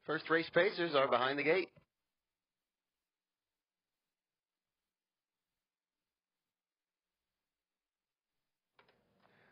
First race pacers are behind the gate.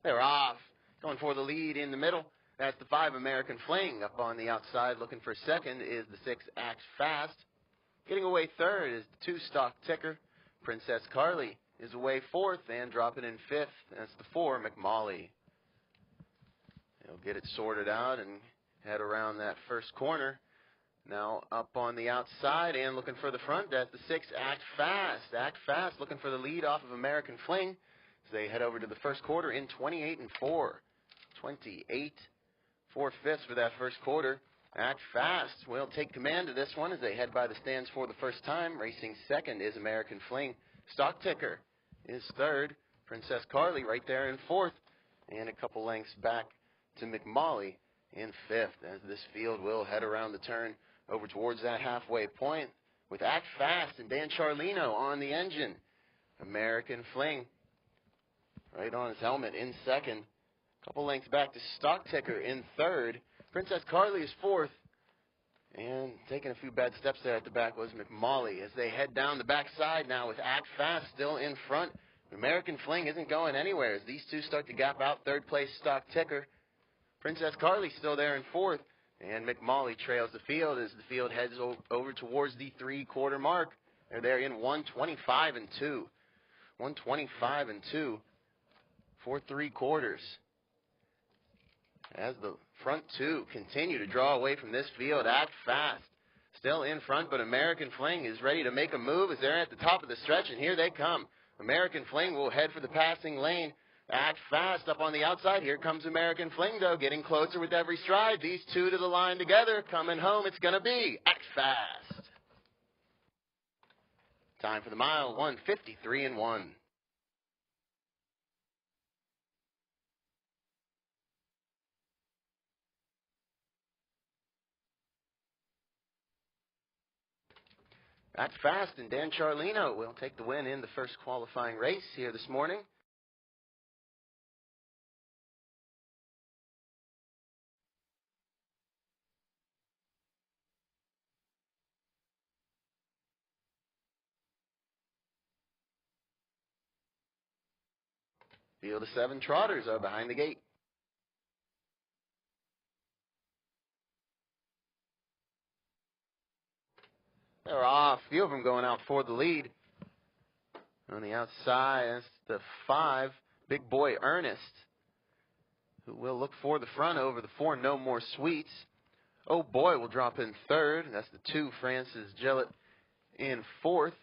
They're off. Going for the lead in the middle. That's the 5 American Fling. Up on the outside looking for second is the 6 Act Fast. Getting away third is the 2 Stock Ticker. Princess Carly is away fourth and dropping in fifth. That's the 4 McMolly. They'll get it sorted out and head around that first corner. Now up on the outside and looking for the front, that's the 6 Act Fast. Act Fast looking for the lead off of American Fling as they head over to the first quarter in 28 and 4. 28 4/5 for that first quarter. Act Fast will take command of this one as they head by the stands for the first time. Racing second is American Fling. Stock Ticker is third. Princess Carly right there in fourth. And a couple lengths back to McMolly in fifth as this field will head around the turn over towards that halfway point with Act Fast and Dan Charlino on the engine. American Fling right on his helmet in second. A couple lengths back to Stock Ticker in third. Princess Carly is fourth. And taking a few bad steps there at the back was McMolly as they head down the backside now with Act Fast still in front. American Fling isn't going anywhere as these two start to gap out. Third place Stock Ticker. Princess Carly still there in fourth. And McMolly trails the field as the field heads over towards the 3-quarter mark. They're there in 125 and 2. 125 and 2 for 3 quarters. As the front two continue to draw away from this field, Act Fast still in front, but American Fling is ready to make a move as they're at the top of the stretch, and here they come. American Fling will head for the passing lane. Act Fast up on the outside. Here comes American Fling, though, getting closer with every stride. These two to the line together. Coming home, it's going to be Act Fast. Time for the mile, 1:53 and 1. Act Fast and Dan Charlino will take the win in the first qualifying race here this morning. Field of 7 trotters are behind the gate. They're off. A few of them going out for the lead. On the outside, that's the 5, Big Boy Ernest, who will look for the front over the 4, No More Sweets. Oh Boy will drop in third. That's the 2, Francis Gillett in fourth.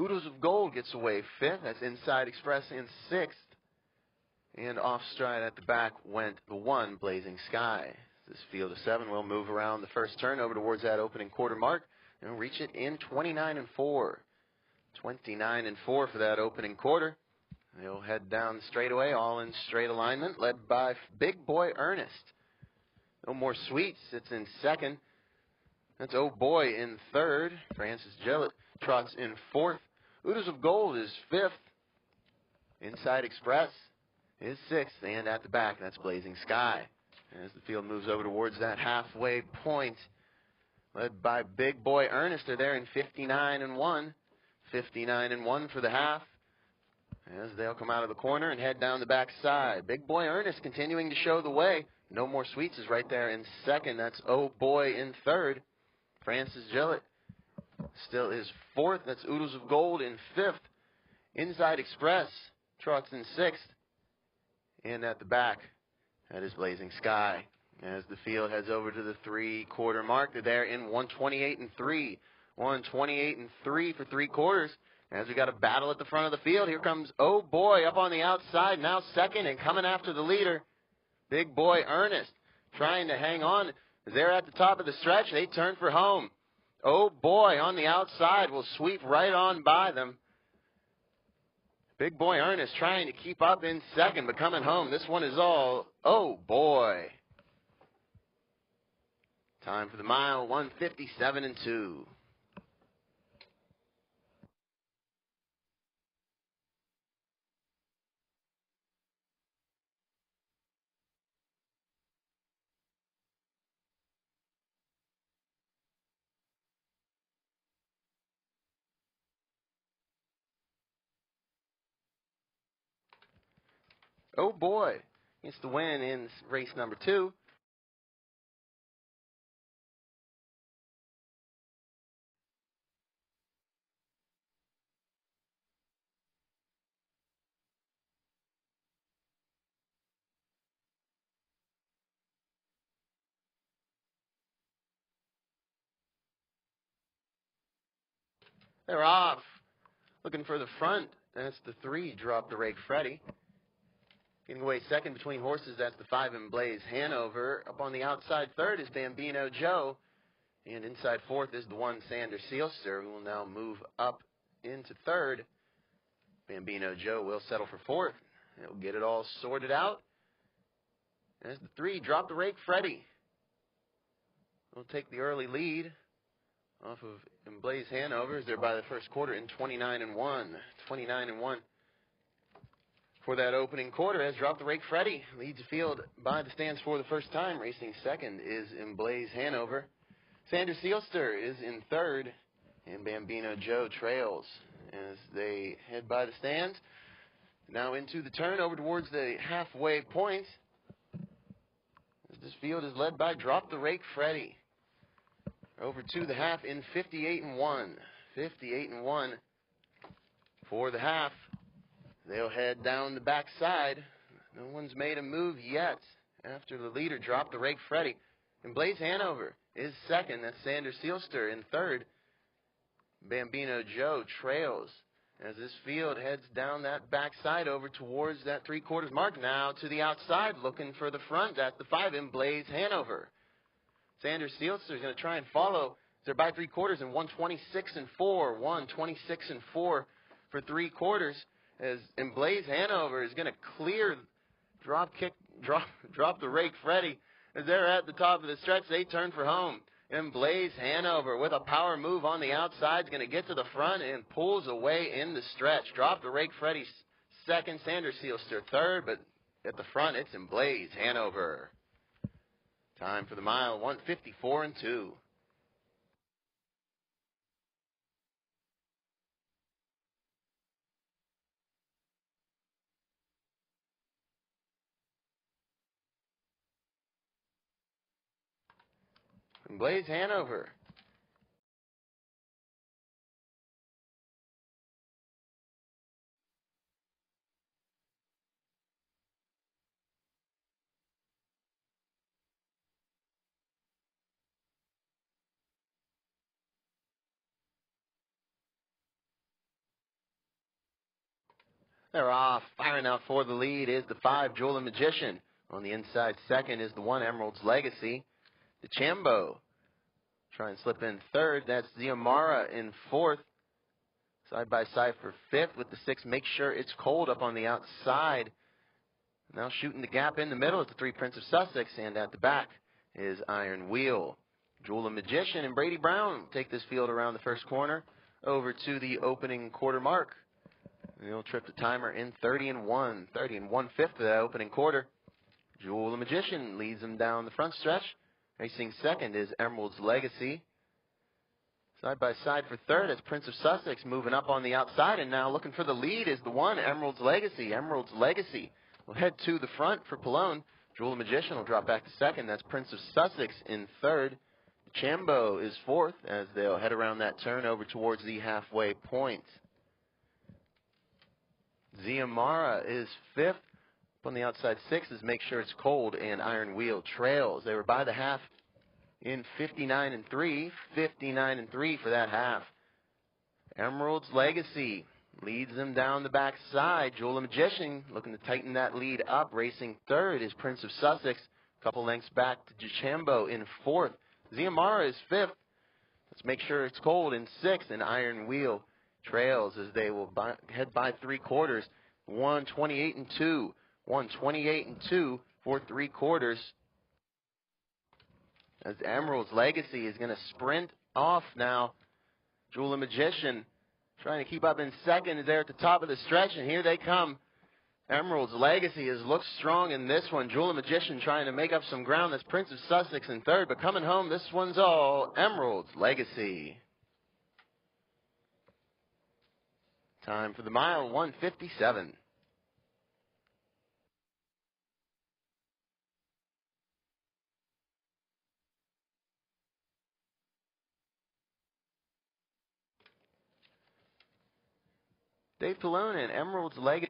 Oodles of Gold gets away fifth. That's Inside Express in sixth. And off stride at the back went the 1, Blazing Sky. This field of 7 will move around the first turn over towards that opening quarter mark and reach it in 29 and 4. 29 and 4 for that opening quarter. They'll head down the straightaway, all in straight alignment, led by Big Boy Ernest. No More Sweets sits in second. That's Oh Boy in third. Francis Gillett trots in fourth. Oodles of Gold is fifth. Inside Express is sixth. And at the back, that's Blazing Sky. As the field moves over towards that halfway point, led by Big Boy Ernest, they're there in 59 and 1. 59 and 1 for the half. As they'll come out of the corner and head down the backside. Big Boy Ernest continuing to show the way. No More Sweets is right there in second. That's Oh Boy in third. Francis Gillett still is fourth. That's Oodles of Gold in fifth. Inside Express trots in sixth. And at the back, that is Blazing Sky. As the field heads over to the 3-quarter mark, they're there in 128 and 3. 128 and 3 for 3 quarters. As we got a battle at the front of the field, here comes Oh Boy up on the outside, now second and coming after the leader. Big Boy Ernest trying to hang on. As they're at the top of the stretch, they turn for home. Oh Boy on the outside will sweep right on by them. Big Boy Ernest trying to keep up in second, but coming home. This one is all Oh Boy. Time for the mile, 1:57 and 2. Oh boy, gets the win in race number 2. They're off. Looking for the front. That's the 3, Drop the Rake Freddy. Getting away second between horses, that's the 5 in Blaze Hanover. Up on the outside third is Bambino Joe. And inside fourth is the 1 Sander Seelster, who will now move up into third. Bambino Joe will settle for fourth. He'll get it all sorted out. As the 3, Drop the Rake Freddy will take the early lead off of Blaze Hanover as they're by the first quarter in 29-1. 29-1 for that opening quarter as Drop the Rake Freddy leads the field by the stands for the first time. Racing second is Blaze Hanover. Sander Seelster is in third, and Bambino Joe trails as they head by the stands. Now into the turn over towards the halfway point. As this field is led by Drop the Rake Freddy. Over to the half in 58-1. 58-1 for the half. They'll head down the backside. No one's made a move yet after the leader Drop the Rake Freddy. And Blaze Hanover is second. That's Sander Seelster in third. Bambino Joe trails as this field heads down that backside over towards that 3/4 mark. Now to the outside looking for the front. That's the 5 in Blaze Hanover. Sander Seelster is going to try and follow. They're by 3/4 and 126-4. 126-4 for 3/4. As Blaze Hanover is going to clear drop the Rake Freddy. As they're at the top of the stretch, they turn for home. And Blaze Hanover with a power move on the outside is going to get to the front and pulls away in the stretch. Drop the Rake Freddy second, Sander Seelster third, but at the front it's in Blaze Hanover. Time for the mile, 1:54-2. Blaze Hanover. They're off. Firing out for the lead is the 5, Jewel and Magician. On the inside second is the 1, Emerald's Legacy. The Chambo try and slip in third. That's Ziamara in fourth. Side by side for fifth with the 6, Make Sure It's Cold up on the outside. Now shooting the gap in the middle is the 3, Prince of Sussex. And at the back is Iron Wheel. Jewel and Magician and Brady Brown take this field around the first corner over to the opening quarter mark. They'll trip the timer in 30-1. 30 1/5 for that opening quarter. Jewel the Magician leads them down the front stretch. Racing second is Emerald's Legacy. Side by side for third is Prince of Sussex moving up on the outside. And now looking for the lead is the 1, Emerald's Legacy. Emerald's Legacy will head to the front for Pallone. Jewel the Magician will drop back to second. That's Prince of Sussex in third. Chambo is fourth as they'll head around that turn over towards the halfway point. Ziamara is fifth. Up on the outside 6 is Make Sure It's Cold, and Iron Wheel trails. They were by the half in 59-3. 59-3 for that half. Emerald's Legacy leads them down the backside. Jewel the Magician looking to tighten that lead up. Racing third is Prince of Sussex. A couple lengths back to Chambo in fourth. Ziamara is fifth. Let's Make Sure It's Cold in sixth, and Iron Wheel trails as they will head by 3/4. 128-2. 128-2 for 3/4. As Emerald's Legacy is going to sprint off now. Jewel the Magician trying to keep up in second is there at the top of the stretch, and here they come. Emerald's Legacy has looked strong in this one. Jewel the Magician trying to make up some ground. That's Prince of Sussex in third, but coming home, this one's all Emerald's Legacy. Time for the mile, 1:57. Dave Pallone and Emerald's leg.